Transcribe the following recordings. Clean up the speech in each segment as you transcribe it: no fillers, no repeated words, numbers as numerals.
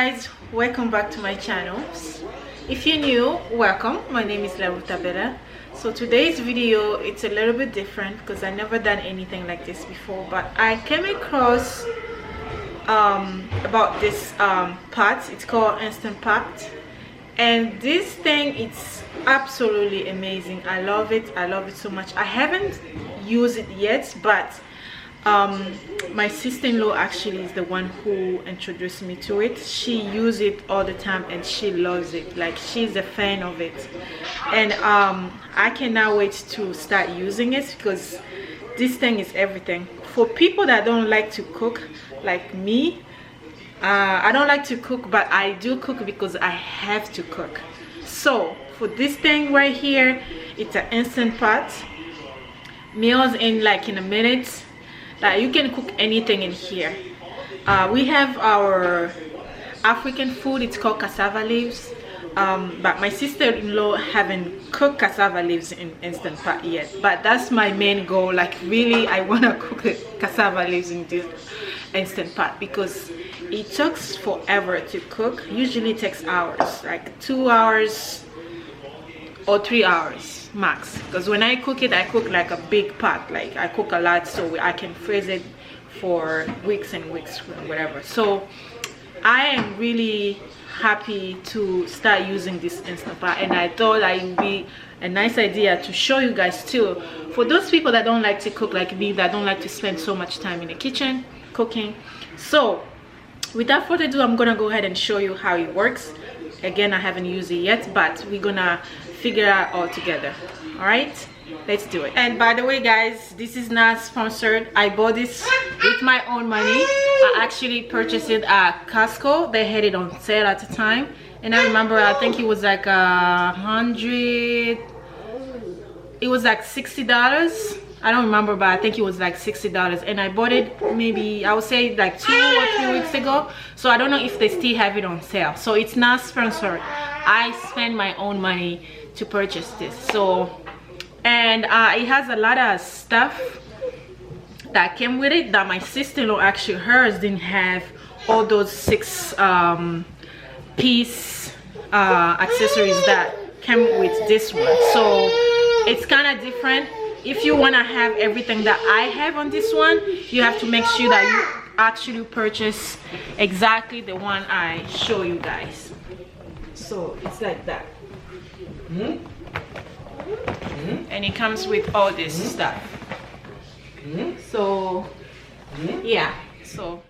guys, welcome back to my channel. If you're new, welcome. My name is Bella. So today's video, it's a little bit different because I never done anything like this before, but I came across about this pot. It's called Instant Pot, and this thing, it's absolutely amazing. I love it so much. I haven't used it yet, but my sister-in-law actually is the one who introduced me to it. She uses it all the time and she loves it. Like, she's a fan of it, and I cannot wait to start using it because this thing is everything for people that don't like to cook like me. I don't like to cook, but I do cook because I have to cook. So for this thing right here, it's an instant pot. Meals in a minute. Like, you can cook anything in here. We have our African food. It's called cassava leaves, but my sister-in-law haven't cooked cassava leaves in Instant Pot yet, but that's my main goal. Like, really, I want to cook the cassava leaves in this Instant Pot because it takes forever to cook. Usually it takes hours, like 2 hours or 3 hours max, because when I cook it, I cook like a big pot. Like, I cook a lot so I can freeze it for weeks and weeks, whatever. So I am really happy to start using this Instant Pot, and I thought it would be a nice idea to show you guys too, for those people that don't like to cook like me, that don't like to spend so much time in the kitchen cooking. So without further ado, I'm gonna go ahead and show you how it works. Again, I haven't used it yet, but we're gonna figure it out all together. All right, let's do it. And by the way, guys, this is not sponsored. I bought this with my own money. I actually purchased it at Costco. They had it on sale at the time, and I remember, I think it was like $100. It was like $60. I don't remember, but I think it was like $60, and I bought it maybe, I would say, like 2 or 3 weeks ago. So I don't know if they still have it on sale. So it's not sponsored. I spend my own money to purchase this. So, and it has a lot of stuff that came with it that my sister-in-law, actually hers didn't have all those 6 piece accessories that came with this one. So it's kind of different. If you want to have everything that I have on this one, you have to make sure that you actually purchase exactly the one I show you guys. So it's like that. And it comes with all this stuff. So yeah, so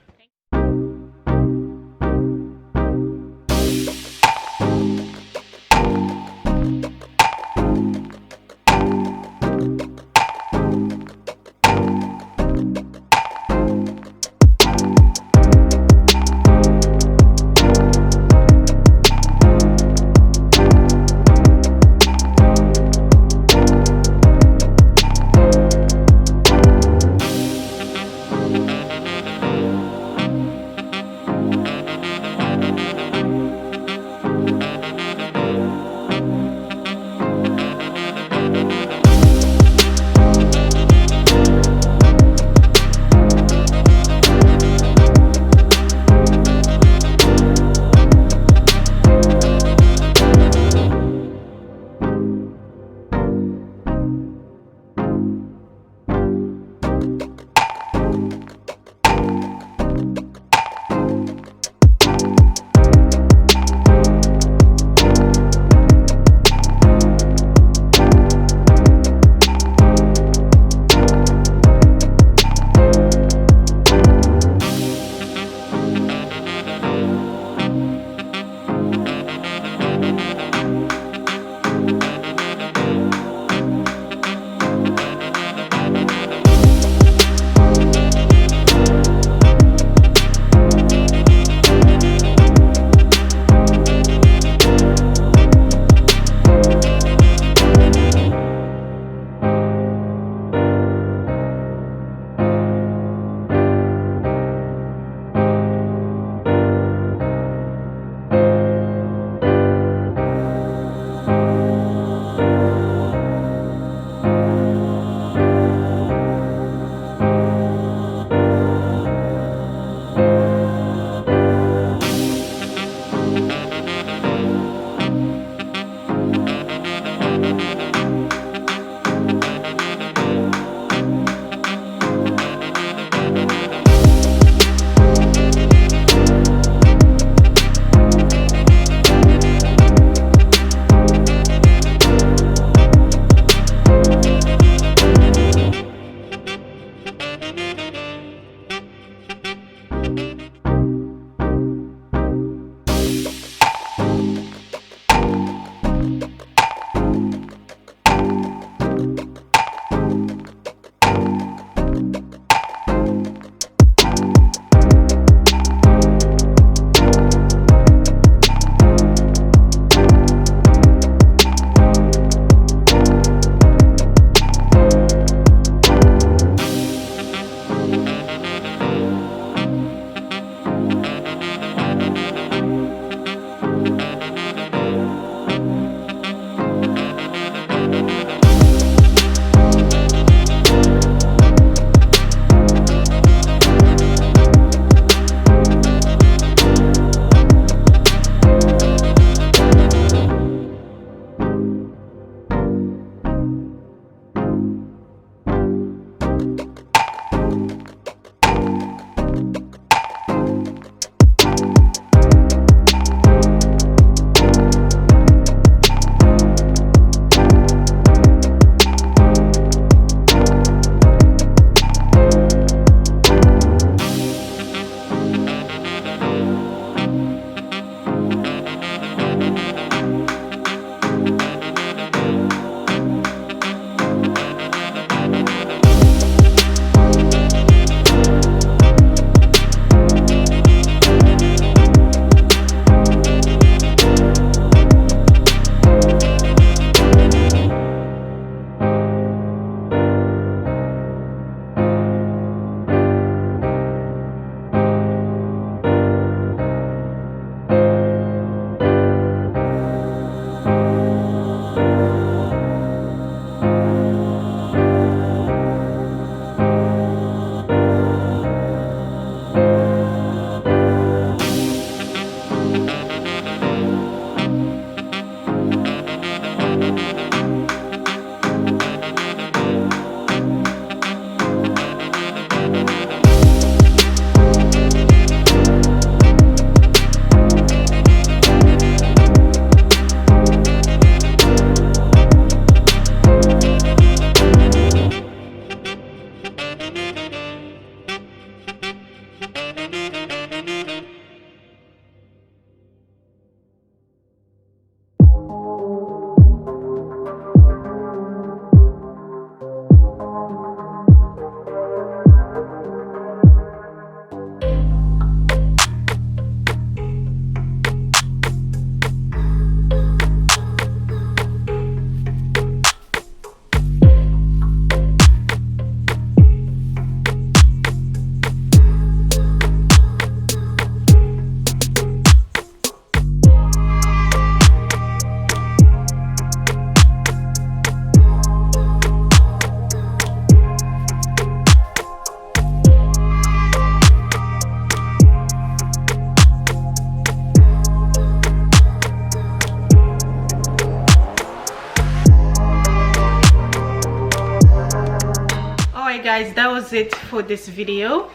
guys, that was it for this video.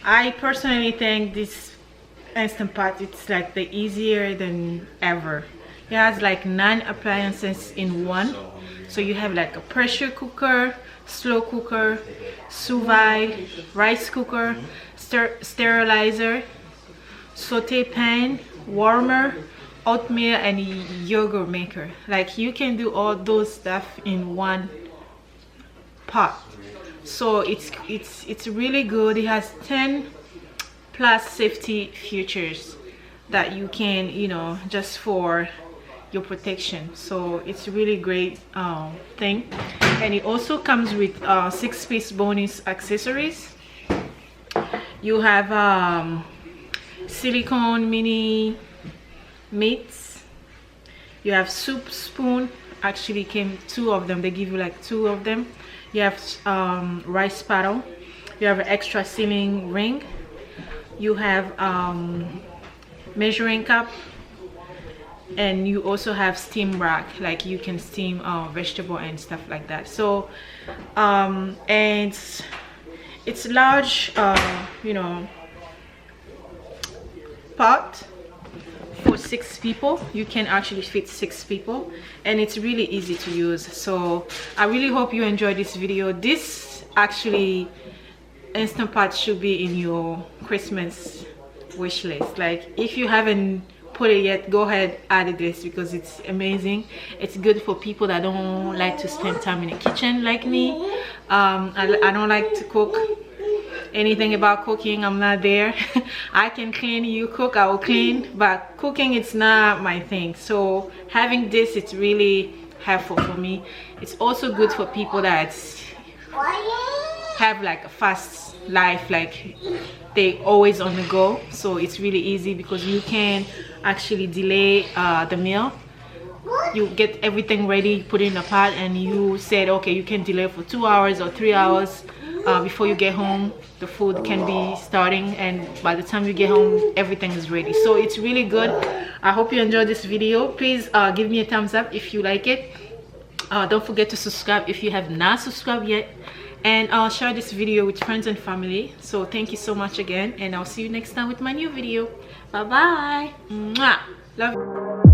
I personally think this Instant Pot, it's like the easier than ever. It has like 9 appliances in one. So you have like a pressure cooker, slow cooker, sous vide, rice cooker, sterilizer, saute pan, warmer, oatmeal, and yogurt maker. Like you can do all those stuff in one pot. So it's really good. It has 10 plus safety features that you can, you know, just for your protection. So it's really great thing. And it also comes with 6-piece bonus accessories. You have silicone mini mitts. You have soup spoon. Actually came 2 of them. They give you like 2 of them. You have rice paddle. You have an extra sealing ring. You have measuring cup, and you also have steam rack, like you can steam vegetable and stuff like that. So and it's large, you know, pot for 6 people. You can actually fit 6 people, and it's really easy to use. So I really hope you enjoyed this video. This actually Instant Pot should be in your Christmas wish list. Like if you haven't put it yet, go ahead, add this, because it's amazing. It's good for people that don't like to spend time in the kitchen like me. I don't like to cook anything about cooking. I'm not there. I can clean, you cook, I will clean, but cooking, it's not my thing. So having this, it's really helpful for me. It's also good for people that have like a fast life, like they always on the go. So it's really easy because you can actually delay the meal. You get everything ready, put it in a pot, and you said okay, you can delay for 2 hours or 3 hours. Before you get home, the food can be starting, and by the time you get home, everything is ready. So it's really good. I hope you enjoyed this video. Please give me a thumbs up if you like it. Don't forget to subscribe if you have not subscribed yet, and I'll share this video with friends and family. So thank you so much again, and I'll see you next time with my new video. Bye bye. Mwah. Love you.